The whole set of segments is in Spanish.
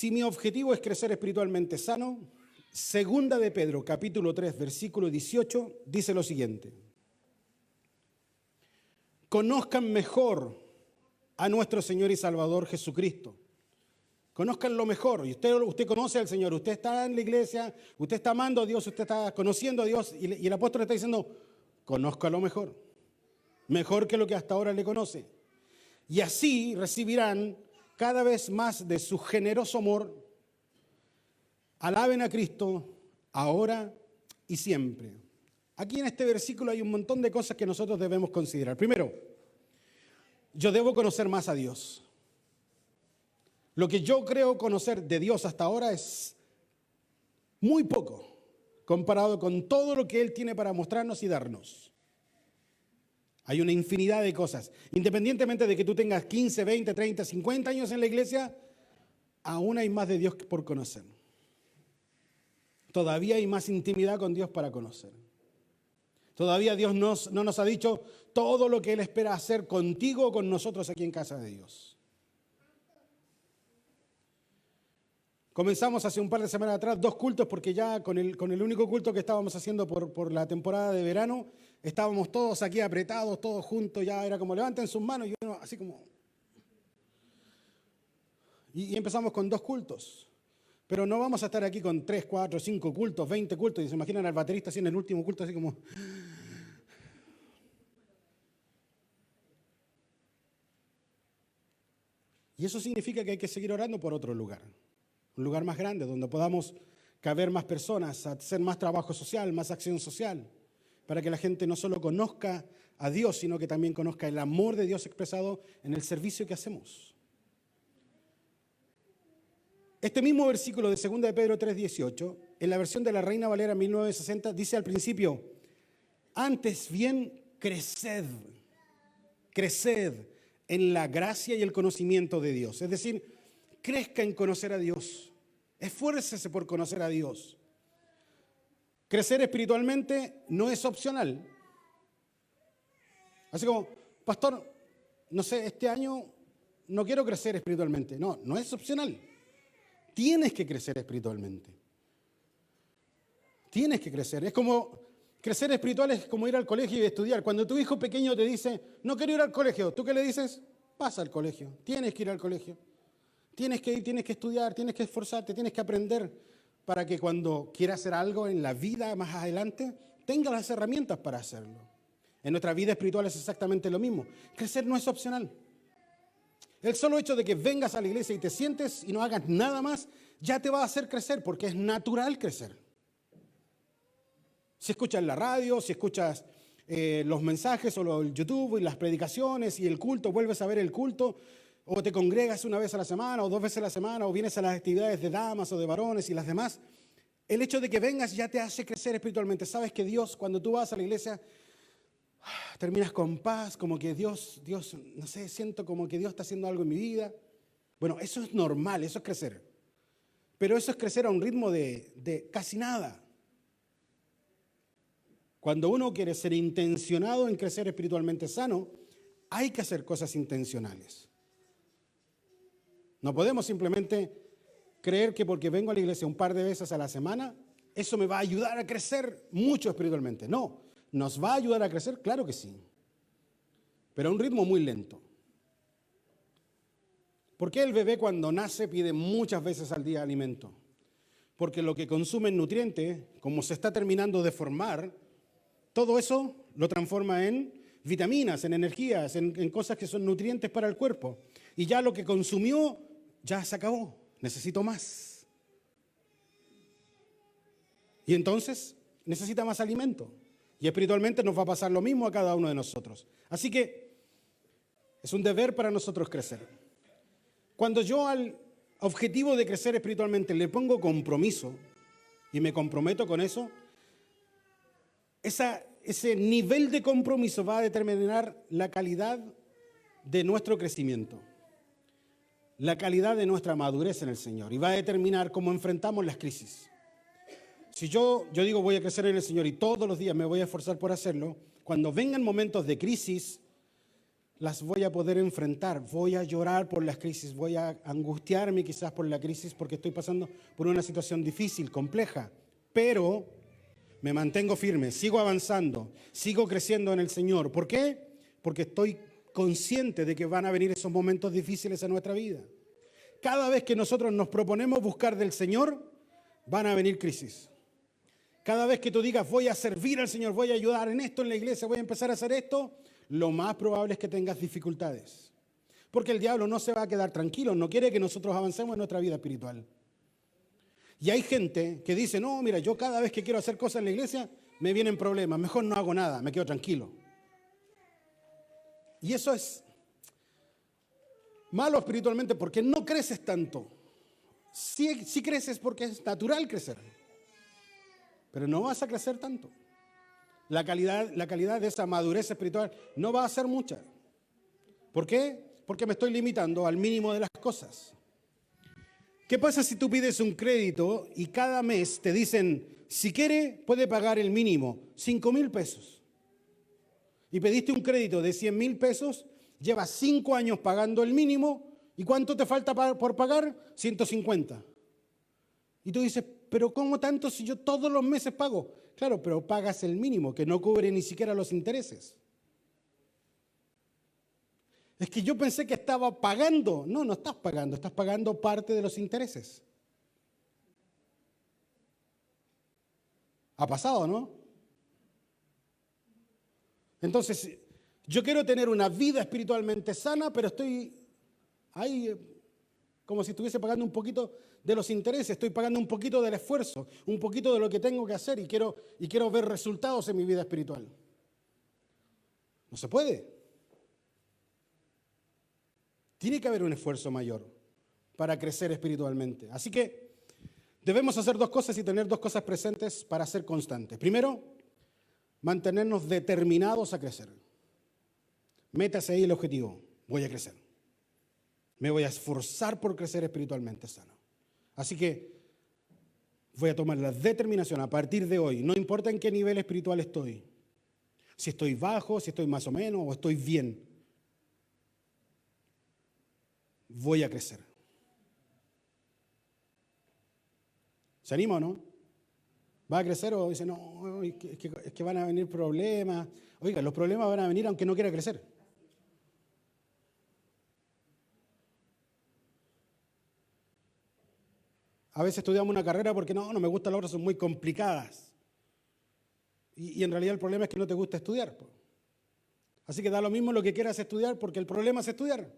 Si mi objetivo es crecer espiritualmente sano, segunda de Pedro, capítulo 3, versículo 18, dice lo siguiente. Conozcan mejor a nuestro Señor y Salvador Jesucristo. Conózcanlo mejor. Y usted conoce al Señor, usted está en la iglesia, usted está amando a Dios, usted está conociendo a Dios. Y el apóstol está diciendo, conózcalo mejor. Mejor que lo que hasta ahora le conoce. Y así recibirán cada vez más de su generoso amor. Alaben a Cristo ahora y siempre. Aquí en este versículo hay un montón de cosas que nosotros debemos considerar. Primero, yo debo conocer más a Dios. Lo que yo creo conocer de Dios hasta ahora es muy poco comparado con todo lo que Él tiene para mostrarnos y darnos. Hay una infinidad de cosas. Independientemente de que tú tengas 15, 20, 30, 50 años en la iglesia, aún hay más de Dios por conocer. Todavía hay más intimidad con Dios para conocer. Todavía Dios no nos ha dicho todo lo que Él espera hacer contigo o con nosotros aquí en casa de Dios. Comenzamos hace un par de semanas atrás 2 cultos porque ya con el único culto que estábamos haciendo por la temporada de verano, estábamos todos aquí apretados, todos juntos, ya era como levanten sus manos y uno así como... Y empezamos con 2 cultos. Pero no vamos a estar aquí con 3, 4, 5 cultos, 20 cultos. Y se imaginan al baterista así en el último culto, así como... Y eso significa que hay que seguir orando por otro lugar. Un lugar más grande, donde podamos caber más personas, hacer más trabajo social, más acción social, para que la gente no solo conozca a Dios, sino que también conozca el amor de Dios expresado en el servicio que hacemos. Este mismo versículo de 2 de Pedro 3:18, en la versión de la Reina Valera 1960, dice al principio, antes bien creced en la gracia y el conocimiento de Dios. Es decir, crezca en conocer a Dios. Esfuércese por conocer a Dios. Crecer espiritualmente no es opcional. Así como, pastor, no sé, este año no quiero crecer espiritualmente. No, no es opcional. Tienes que crecer espiritualmente. Tienes que crecer. Es como, crecer espiritual es como ir al colegio y estudiar. Cuando tu hijo pequeño te dice, no quiero ir al colegio, ¿tú qué le dices? Pasa al colegio. Tienes que ir al colegio. Tienes que ir, tienes que estudiar, tienes que esforzarte, tienes que aprender para que cuando quieras hacer algo en la vida más adelante, tengas las herramientas para hacerlo. En nuestra vida espiritual es exactamente lo mismo. Crecer no es opcional. El solo hecho de que vengas a la iglesia y te sientes y no hagas nada más, ya te va a hacer crecer, porque es natural crecer. Si escuchas la radio, si escuchas los mensajes o el YouTube y las predicaciones y el culto, vuelves a ver el culto, o te congregas una vez a la semana o 2 veces a la semana, o vienes a las actividades de damas o de varones y las demás, el hecho de que vengas ya te hace crecer espiritualmente. Sabes que Dios, cuando tú vas a la iglesia, terminas con paz, como que Dios, no sé, siento como que Dios está haciendo algo en mi vida. Bueno, eso es normal, eso es crecer. Pero eso es crecer a un ritmo de casi nada. Cuando uno quiere ser intencionado en crecer espiritualmente sano, hay que hacer cosas intencionales. No podemos simplemente creer que porque vengo a la iglesia un par de veces a la semana, eso me va a ayudar a crecer mucho espiritualmente. No, ¿nos va a ayudar a crecer? Claro que sí, pero a un ritmo muy lento. ¿Por qué el bebé cuando nace pide muchas veces al día alimento? Porque lo que consume en nutrientes, como se está terminando de formar, todo eso lo transforma en vitaminas, en energías, en cosas que son nutrientes para el cuerpo. Y ya lo que consumió, ya se acabó. Necesito más. Y entonces necesita más alimento. Y espiritualmente nos va a pasar lo mismo a cada uno de nosotros. Así que es un deber para nosotros crecer. Cuando yo al objetivo de crecer espiritualmente le pongo compromiso y me comprometo con eso, ese nivel de compromiso va a determinar la calidad de nuestro crecimiento, la calidad de nuestra madurez en el Señor, y va a determinar cómo enfrentamos las crisis. Si yo digo voy a crecer en el Señor y todos los días me voy a esforzar por hacerlo, cuando vengan momentos de crisis, las voy a poder enfrentar. Voy a llorar por las crisis, voy a angustiarme quizás por la crisis porque estoy pasando por una situación difícil, compleja, pero me mantengo firme, sigo avanzando, sigo creciendo en el Señor. ¿Por qué? Porque estoy consciente de que van a venir esos momentos difíciles en nuestra vida. Cada vez que nosotros nos proponemos buscar del Señor, van a venir crisis. Cada vez que tú digas, voy a servir al Señor, voy a ayudar en esto en la iglesia, voy a empezar a hacer esto, lo más probable es que tengas dificultades. Porque el diablo no se va a quedar tranquilo, no quiere que nosotros avancemos en nuestra vida espiritual. Y hay gente que dice, no, mira, yo cada vez que quiero hacer cosas en la iglesia, me vienen problemas, mejor no hago nada, me quedo tranquilo. Y eso es malo espiritualmente porque no creces tanto. Sí creces porque es natural crecer, pero no vas a crecer tanto. La calidad de esa madurez espiritual no va a ser mucha. ¿Por qué? Porque me estoy limitando al mínimo de las cosas. ¿Qué pasa si tú pides un crédito y cada mes te dicen, si quiere, puede pagar el mínimo, 5,000 pesos? Y pediste un crédito de 100,000 pesos, llevas 5 años pagando el mínimo, ¿y cuánto te falta por pagar? 150. Y tú dices, pero ¿cómo tanto si yo todos los meses pago? Claro, pero pagas el mínimo, que no cubre ni siquiera los intereses. Es que yo pensé que estaba pagando. No, no estás pagando parte de los intereses. Ha pasado, ¿no? Entonces, yo quiero tener una vida espiritualmente sana, pero estoy ahí como si estuviese pagando un poquito de los intereses, estoy pagando un poquito del esfuerzo, un poquito de lo que tengo que hacer y quiero ver resultados en mi vida espiritual. No se puede. Tiene que haber un esfuerzo mayor para crecer espiritualmente. Así que debemos hacer 2 cosas y tener 2 cosas presentes para ser constantes. Primero, mantenernos determinados a crecer. Métase ahí el objetivo. Voy a crecer. Me voy a esforzar por crecer espiritualmente sano. Así que voy a tomar la determinación a partir de hoy. No importa en qué nivel espiritual estoy. Si estoy bajo, si estoy más o menos o estoy bien. Voy a crecer. ¿Se anima o no? ¿Va a crecer o dice, no, es que van a venir problemas? Oiga, los problemas van a venir aunque no quiera crecer. A veces estudiamos una carrera porque no me gustan las otras, son muy complicadas. Y en realidad el problema es que no te gusta estudiar. Así que da lo mismo lo que quieras estudiar porque el problema es estudiar.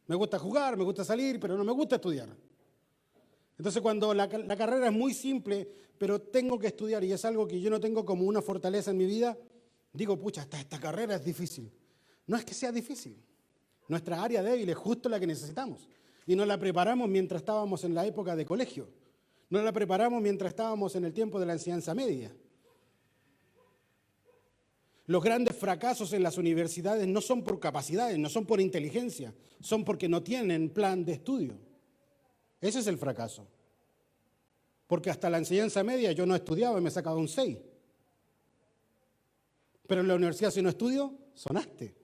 Me gusta jugar, me gusta salir, pero no me gusta estudiar. Entonces cuando la carrera es muy simple, pero tengo que estudiar y es algo que yo no tengo como una fortaleza en mi vida, digo, pucha, esta carrera es difícil. No es que sea difícil. Nuestra área débil es justo la que necesitamos. Y nos la preparamos mientras estábamos en la época de colegio. No la preparamos mientras estábamos en el tiempo de la enseñanza media. Los grandes fracasos en las universidades no son por capacidades, no son por inteligencia, son porque no tienen plan de estudio. Ese es el fracaso. Porque hasta la enseñanza media yo no estudiaba y me sacaba un 6. Pero en la universidad si no estudio, sonaste.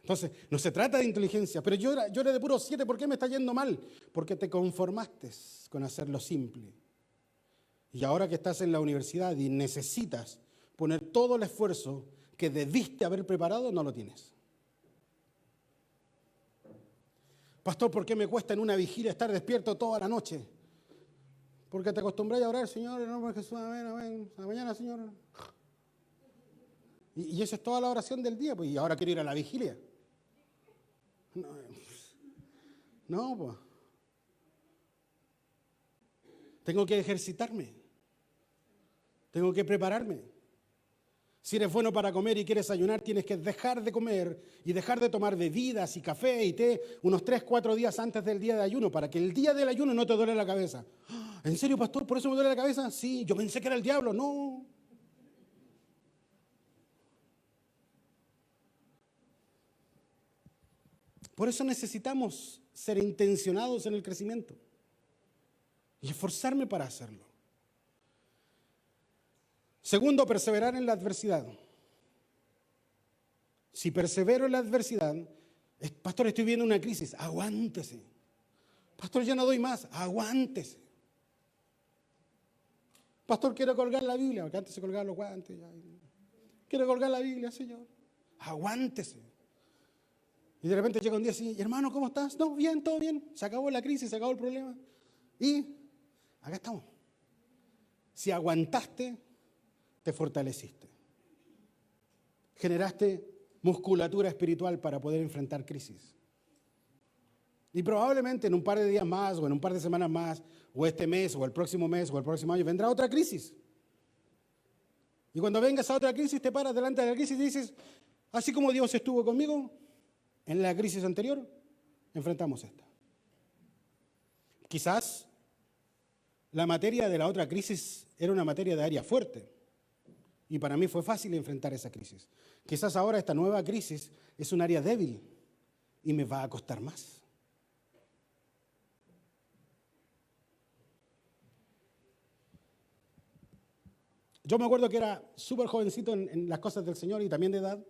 Entonces, no se trata de inteligencia, pero yo era de puro 7, ¿por qué me está yendo mal? Porque te conformaste con hacerlo simple. Y ahora que estás en la universidad y necesitas poner todo el esfuerzo que debiste haber preparado, no lo tienes. Pastor, ¿por qué me cuesta en una vigilia estar despierto toda la noche? Porque te acostumbré a orar, Señor, en nombre de Jesús, amén, amén. A la mañana, Señor. Y esa es toda la oración del día, pues, y ahora quiero ir a la vigilia. No, pues. Tengo que ejercitarme. Tengo que prepararme. Si eres bueno para comer y quieres ayunar, tienes que dejar de comer y dejar de tomar bebidas y café y té unos 3-4 días antes del día de ayuno para que el día del ayuno no te duele la cabeza. ¿En serio, pastor? ¿Por eso me duele la cabeza? Sí, yo pensé que era el diablo. No. Por eso necesitamos ser intencionados en el crecimiento y esforzarme para hacerlo. Segundo, perseverar en la adversidad. Si persevero en la adversidad, pastor, estoy viendo una crisis, aguántese. Pastor, ya no doy más, aguántese. Pastor, quiero colgar la Biblia, porque antes se colgaban los guantes. Ya. Quiero colgar la Biblia, Señor. Aguántese. Y de repente llega un día así, hermano, ¿cómo estás? No, bien, todo bien. Se acabó la crisis, se acabó el problema. Y acá estamos. Si aguantaste, te fortaleciste. Generaste musculatura espiritual para poder enfrentar crisis. Y probablemente en un par de días más, o en un par de semanas más, o este mes, o el próximo año, vendrá otra crisis. Y cuando venga esa otra crisis, te paras delante de la crisis y dices, así como Dios estuvo conmigo en la crisis anterior, enfrentamos esta. Quizás la materia de la otra crisis era una materia de área fuerte. Y para mí fue fácil enfrentar esa crisis. Quizás ahora esta nueva crisis es un área débil y me va a costar más. Yo me acuerdo que era súper jovencito en las cosas del Señor y también de edad.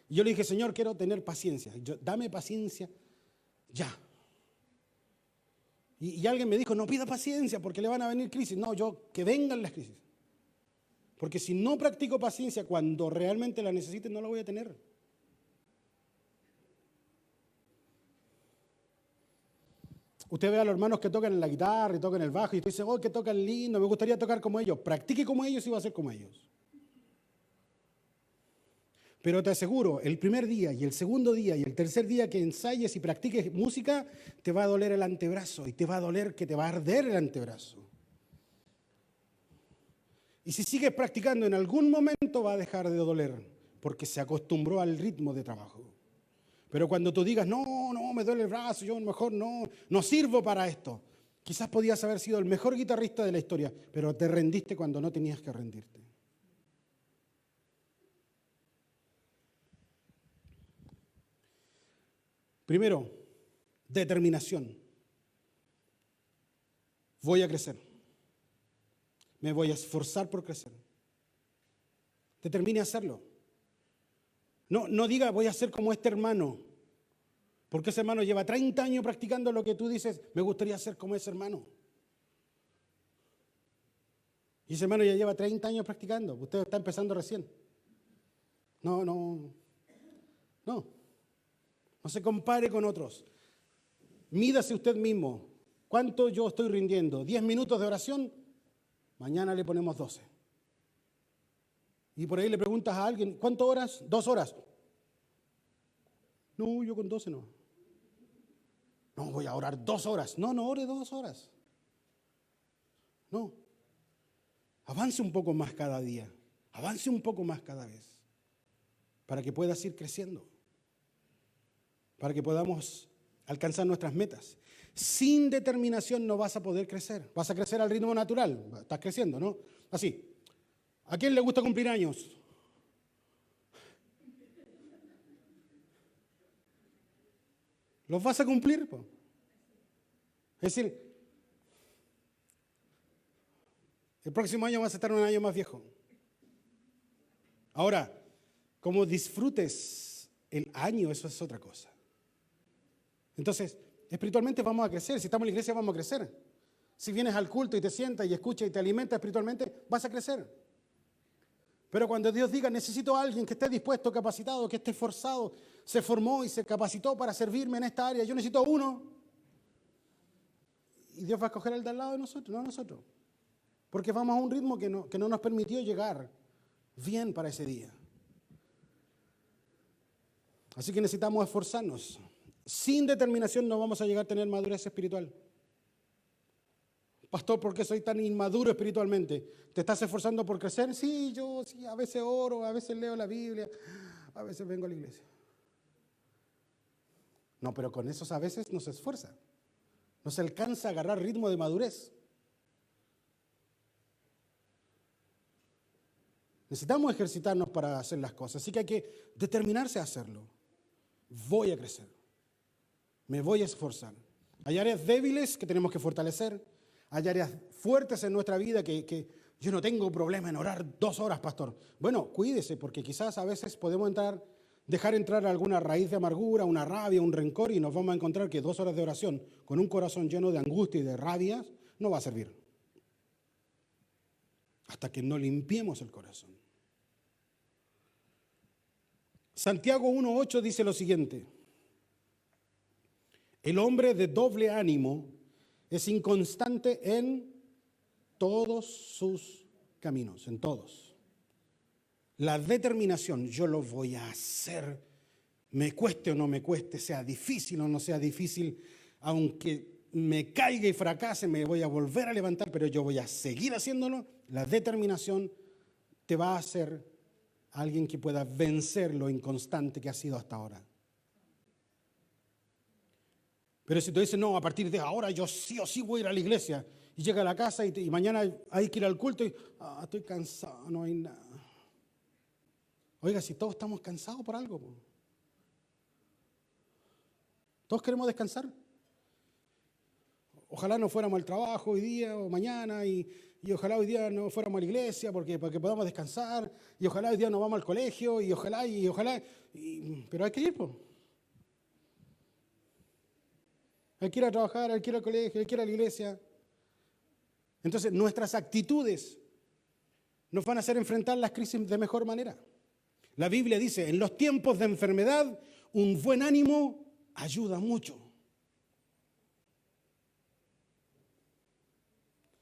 Y yo le dije, Señor, quiero tener paciencia. Dame paciencia ya. Y alguien me dijo, no pida paciencia porque le van a venir crisis. No, que vengan las crisis. Porque si no practico paciencia cuando realmente la necesite, no la voy a tener. Usted ve a los hermanos que tocan en la guitarra y tocan el bajo y usted dice, oh, que tocan lindo, me gustaría tocar como ellos. Practique como ellos y va a ser como ellos. Pero te aseguro, el primer día y el segundo día y el tercer día que ensayes y practiques música, te va a doler el antebrazo y te va a doler que te va a arder el antebrazo. Y si sigues practicando, en algún momento va a dejar de doler porque se acostumbró al ritmo de trabajo. Pero cuando tú digas, no, me duele el brazo, yo mejor no sirvo para esto. Quizás podías haber sido el mejor guitarrista de la historia, pero te rendiste cuando no tenías que rendirte. Primero, determinación. Voy a crecer. Me voy a esforzar por crecer. Determine a hacerlo. No diga, voy a ser como este hermano. Porque ese hermano lleva 30 años practicando lo que tú dices, me gustaría ser como ese hermano. Y ese hermano ya lleva 30 años practicando. Usted está empezando recién. No se compare con otros. Mídase usted mismo. ¿Cuánto yo estoy rindiendo? ¿10 minutos de oración? Mañana le ponemos 12. Y por ahí le preguntas a alguien, ¿cuántas horas? 2 horas. No, yo con 12 no. No, voy a orar 2 horas. No ore 2 horas. No. Avance un poco más cada día. Avance un poco más cada vez. Para que puedas ir creciendo. Para que podamos alcanzar nuestras metas. Sin determinación no vas a poder crecer. Vas a crecer al ritmo natural. Estás creciendo, ¿no? Así. ¿A quién le gusta cumplir años? ¿Los vas a cumplir? Es decir, el próximo año vas a estar un año más viejo. Ahora, como disfrutes el año, eso es otra cosa. Entonces, espiritualmente vamos a crecer. Si estamos en la iglesia, vamos a crecer. Si vienes al culto y te sientas y escuchas y te alimentas espiritualmente, vas a crecer. Pero cuando Dios diga, necesito a alguien que esté dispuesto, capacitado, que esté esforzado, se formó y se capacitó para servirme en esta área, yo necesito uno. Y Dios va a escoger al de al lado de nosotros, no nosotros. Porque vamos a un ritmo que no nos permitió llegar bien para ese día. Así que necesitamos esforzarnos. Sin determinación no vamos a llegar a tener madurez espiritual. Pastor, ¿por qué soy tan inmaduro espiritualmente? ¿Te estás esforzando por crecer? Sí, a veces oro, a veces leo la Biblia, a veces vengo a la iglesia. No, pero con esos a veces no se esfuerza. No se alcanza a agarrar ritmo de madurez. Necesitamos ejercitarnos para hacer las cosas, así que hay que determinarse a hacerlo. Voy a crecer. Me voy a esforzar. Hay áreas débiles que tenemos que fortalecer. Hay áreas fuertes en nuestra vida que yo no tengo problema en orar 2 horas, pastor. Bueno, cuídese, porque quizás a veces podemos dejar entrar alguna raíz de amargura, una rabia, un rencor, y nos vamos a encontrar que 2 horas de oración con un corazón lleno de angustia y de rabia no va a servir. Hasta que no limpiemos el corazón. Santiago 1:8 dice lo siguiente: el hombre de doble ánimo es inconstante en todos sus caminos, en todos. La determinación, yo lo voy a hacer, me cueste o no me cueste, sea difícil o no sea difícil, aunque me caiga y fracase, me voy a volver a levantar, pero yo voy a seguir haciéndolo. La determinación te va a hacer alguien que pueda vencer lo inconstante que ha sido hasta ahora. Pero si tú dices, no, a partir de ahora yo sí o sí voy a ir a la iglesia, y llega a la casa y mañana hay que ir al culto y estoy cansado, no hay nada. Oiga, si todos estamos cansados por algo, todos queremos descansar. Ojalá no fuéramos al trabajo hoy día o mañana, y ojalá hoy día no fuéramos a la iglesia porque podamos descansar, y ojalá hoy día no vamos al colegio, y ojalá, pero hay que ir, pues. Hay que ir a trabajar, hay que ir al colegio, hay que ir a la iglesia. Entonces, nuestras actitudes nos van a hacer enfrentar las crisis de mejor manera. La Biblia dice, en los tiempos de enfermedad, un buen ánimo ayuda mucho.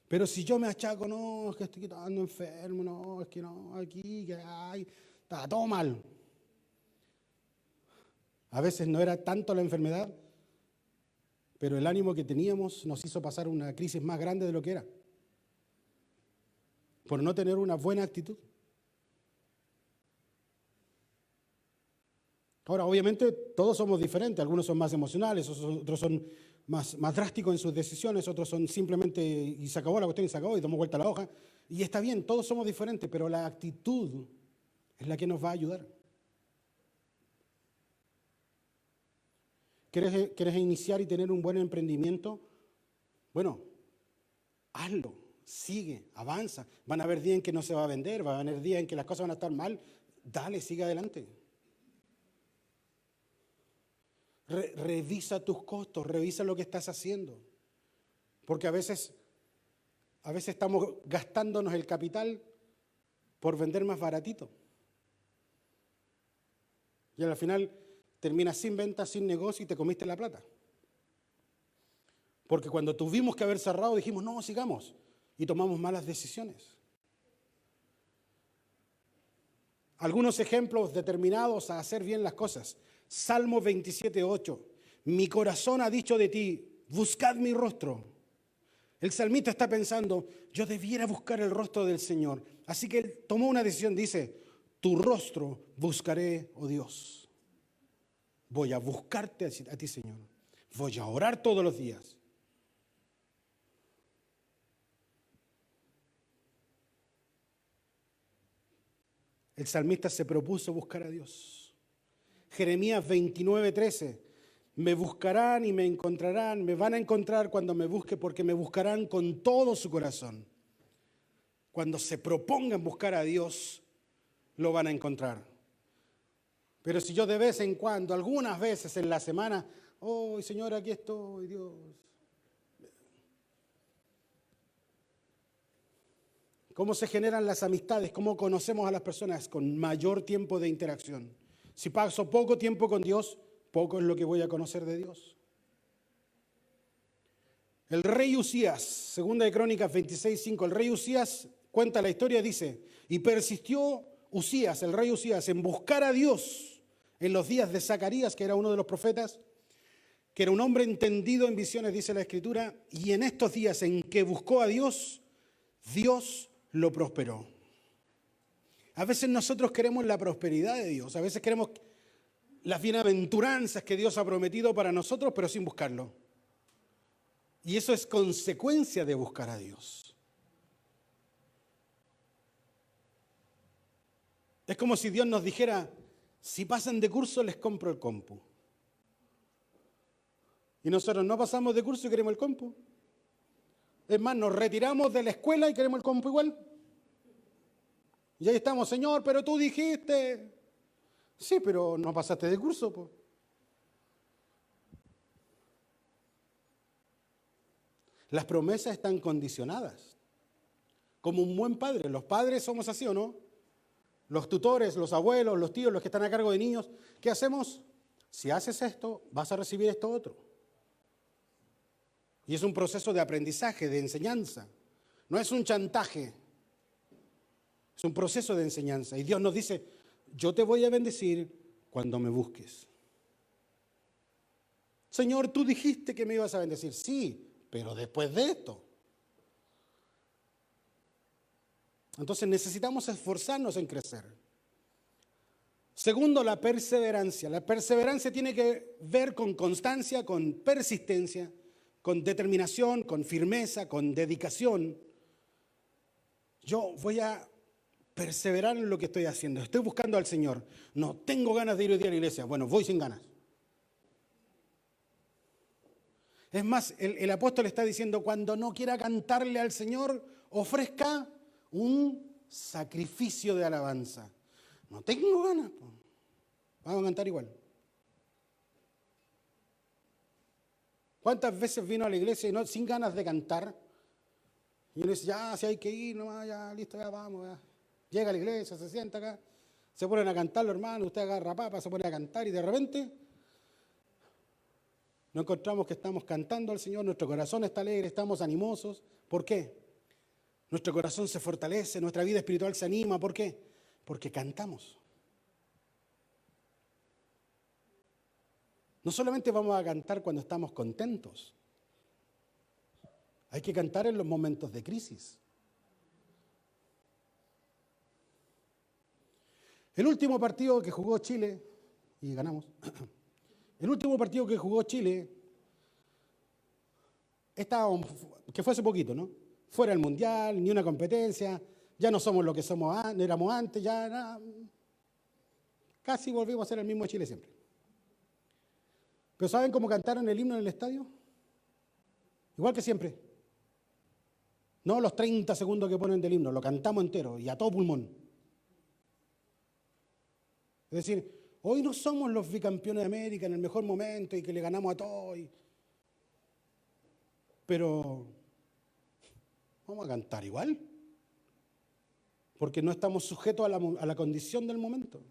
Pero si yo me achaco, no, es que estoy quedando enfermo, no, es que no, aquí, que hay, está todo mal. A veces no era tanto la enfermedad, pero el ánimo que teníamos nos hizo pasar una crisis más grande de lo que era, por no tener una buena actitud. Ahora, obviamente, todos somos diferentes. Algunos son más emocionales, otros son más drásticos en sus decisiones, otros son simplemente, y se acabó la cuestión y se acabó, y damos vuelta a la hoja. Y está bien, todos somos diferentes, pero la actitud es la que nos va a ayudar. ¿Quieres iniciar y tener un buen emprendimiento? Bueno, hazlo, sigue, avanza. Van a haber días en que no se va a vender, van a haber días en que las cosas van a estar mal. Dale, sigue adelante. Revisa tus costos, revisa lo que estás haciendo. Porque a veces estamos gastándonos el capital por vender más baratito. Y al final terminas sin venta, sin negocio, y te comiste la plata. Porque cuando tuvimos que haber cerrado dijimos, no, sigamos. Y tomamos malas decisiones. Algunos ejemplos determinados a hacer bien las cosas. Salmo 27:8. Mi corazón ha dicho de ti, buscad mi rostro. El salmista está pensando, yo debiera buscar el rostro del Señor. Así que él tomó una decisión, dice, tu rostro buscaré, oh Dios. Voy a buscarte a ti, Señor. Voy a orar todos los días. El salmista se propuso buscar a Dios. Jeremías 29:13. Me buscarán y me encontrarán. Me van a encontrar cuando me busque, porque me buscarán con todo su corazón. Cuando se propongan buscar a Dios, lo van a encontrar. Pero si yo de vez en cuando, algunas veces en la semana, oh Señor, aquí estoy, Dios. ¿Cómo se generan las amistades? ¿Cómo conocemos a las personas? Con mayor tiempo de interacción. Si paso poco tiempo con Dios, poco es lo que voy a conocer de Dios. El rey Usías, segunda de Crónicas 26:5, el rey Usías cuenta la historia, dice, y persistió Usías, el rey Usías, en buscar a Dios en los días de Zacarías, que era uno de los profetas, que era un hombre entendido en visiones, dice la Escritura, y en estos días en que buscó a Dios, Dios lo prosperó. A veces nosotros queremos la prosperidad de Dios, a veces queremos las bienaventuranzas que Dios ha prometido para nosotros, pero sin buscarlo. Y eso es consecuencia de buscar a Dios. Es como si Dios nos dijera, si pasan de curso les compro el compu. Y nosotros no pasamos de curso y queremos el compu. Es más, nos retiramos de la escuela y queremos el compu igual. Y ahí estamos, Señor, pero tú dijiste. Sí, pero no pasaste de curso, po. Las promesas están condicionadas. Como un buen padre. Los padres somos así, ¿o no? Los tutores, los abuelos, los tíos, los que están a cargo de niños. ¿Qué hacemos? Si haces esto, vas a recibir esto otro. Y es un proceso de aprendizaje, de enseñanza. No es un chantaje. Es un proceso de enseñanza. Y Dios nos dice, yo te voy a bendecir cuando me busques. Señor, tú dijiste que me ibas a bendecir. Sí, pero después de esto. Entonces necesitamos esforzarnos en crecer. Segundo, la perseverancia. La perseverancia tiene que ver con constancia, con persistencia, con determinación, con firmeza, con dedicación. Yo voy a perseverar en lo que estoy haciendo. Estoy buscando al Señor. No tengo ganas de ir hoy día a la iglesia. Bueno, voy sin ganas. Es más, el apóstol está diciendo, cuando no quiera cantarle al Señor, ofrezca un sacrificio de alabanza. No tengo ganas. Vamos a cantar igual. ¿Cuántas veces vino a la iglesia y sin ganas de cantar? Y uno dice, ya, si hay que ir, no, ya, listo, ya vamos. Ya. Llega a la iglesia, se sienta acá, se ponen a cantar los hermanos, usted agarra papa, se pone a cantar y de repente nos encontramos que estamos cantando al Señor, nuestro corazón está alegre, estamos animosos. ¿Por qué? Nuestro corazón se fortalece, nuestra vida espiritual se anima. ¿Por qué? Porque cantamos. No solamente vamos a cantar cuando estamos contentos, hay que cantar en los momentos de crisis. El último partido que jugó Chile, y ganamos, el último partido que jugó Chile, que fue hace poquito, ¿no? Fuera del Mundial, ni una competencia, ya no somos lo que éramos antes, ya nada, casi volvimos a ser el mismo Chile siempre. ¿Pero saben cómo cantaron el himno en el estadio? Igual que siempre. No los 30 segundos que ponen del himno, lo cantamos entero y a todo pulmón. Es decir, hoy no somos los bicampeones de América en el mejor momento y que le ganamos a todos. Pero vamos a cantar igual. Porque no estamos sujetos a la condición del momento.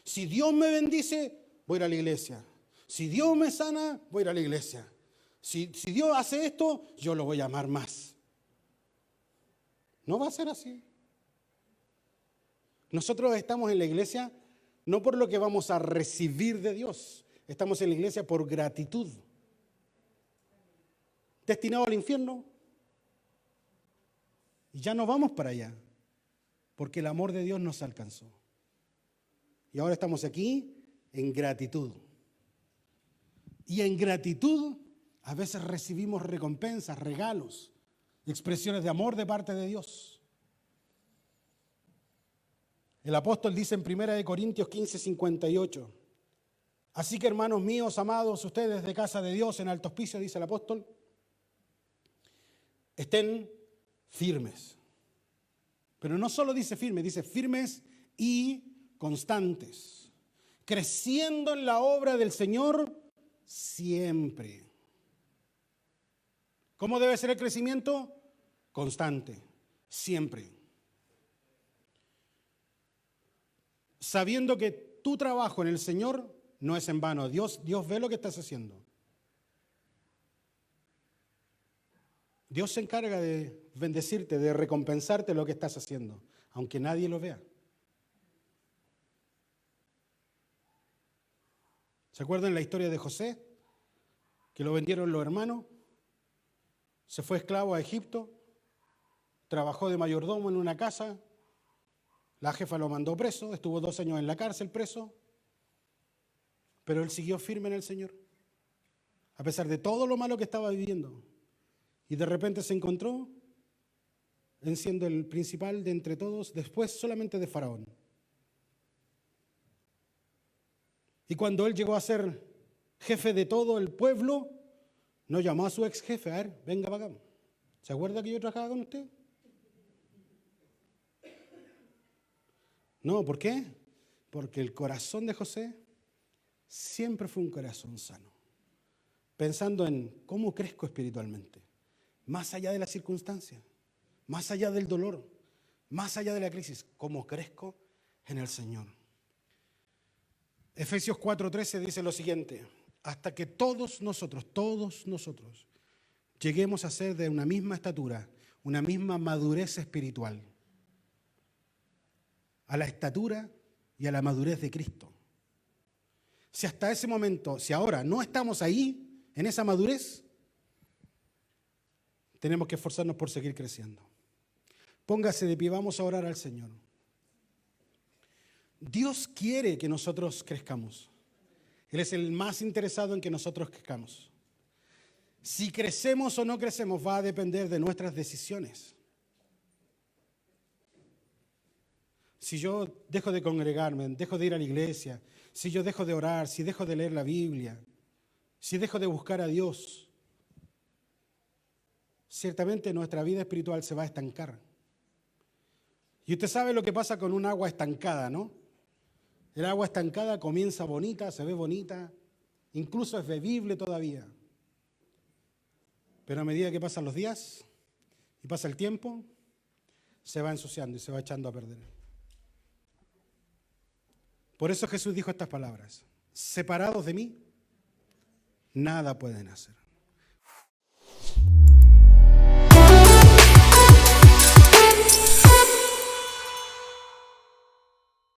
Si Dios me bendice, voy a ir a la iglesia. Si Dios me sana, voy a ir a la iglesia. Si Dios hace esto, yo lo voy a amar más. No va a ser así. Nosotros estamos en la iglesia no por lo que vamos a recibir de Dios. Estamos en la iglesia por gratitud. Destinado al infierno. Y ya no vamos para allá. Porque el amor de Dios nos alcanzó. Y ahora estamos aquí en gratitud. Y en gratitud a veces recibimos recompensas, regalos, expresiones de amor de parte de Dios. El apóstol dice en 1 Corintios 15:58, así que hermanos míos, amados, ustedes de casa de Dios en alto hospicio, dice el apóstol, estén firmes. Pero no solo dice firmes y constantes, creciendo en la obra del Señor siempre. ¿Cómo debe ser el crecimiento? Constante, siempre. Sabiendo que tu trabajo en el Señor no es en vano. Dios ve lo que estás haciendo. Dios se encarga de bendecirte, de recompensarte lo que estás haciendo, aunque nadie lo vea. ¿Se acuerdan la historia de José? Que lo vendieron los hermanos, se fue esclavo a Egipto, trabajó de mayordomo en una casa, la jefa lo mandó preso, estuvo 2 años en la cárcel preso, pero él siguió firme en el Señor, a pesar de todo lo malo que estaba viviendo. Y de repente se encontró en siendo el principal de entre todos, después solamente de Faraón. Y cuando él llegó a ser jefe de todo el pueblo, no llamó a su ex jefe, a ver, venga para acá. ¿Se acuerda que yo trabajaba con usted? No, ¿por qué? Porque el corazón de José siempre fue un corazón sano, pensando en cómo crezco espiritualmente, más allá de las circunstancias, más allá del dolor, más allá de la crisis, cómo crezco en el Señor. Efesios 4:13 dice lo siguiente: hasta que todos nosotros, lleguemos a ser de una misma estatura, una misma madurez espiritual, a la estatura y a la madurez de Cristo. Si hasta ese momento, si ahora no estamos ahí, en esa madurez, tenemos que esforzarnos por seguir creciendo. Póngase de pie, vamos a orar al Señor. Dios quiere que nosotros crezcamos. Él es el más interesado en que nosotros crezcamos. Si crecemos o no crecemos va a depender de nuestras decisiones. Si yo dejo de congregarme, dejo de ir a la iglesia, si yo dejo de orar, si dejo de leer la Biblia, si dejo de buscar a Dios, ciertamente nuestra vida espiritual se va a estancar. Y usted sabe lo que pasa con un agua estancada, ¿no? El agua estancada comienza bonita, se ve bonita, incluso es bebible todavía. Pero a medida que pasan los días y pasa el tiempo, se va ensuciando y se va echando a perder. Por eso Jesús dijo estas palabras: separados de mí, nada pueden hacer.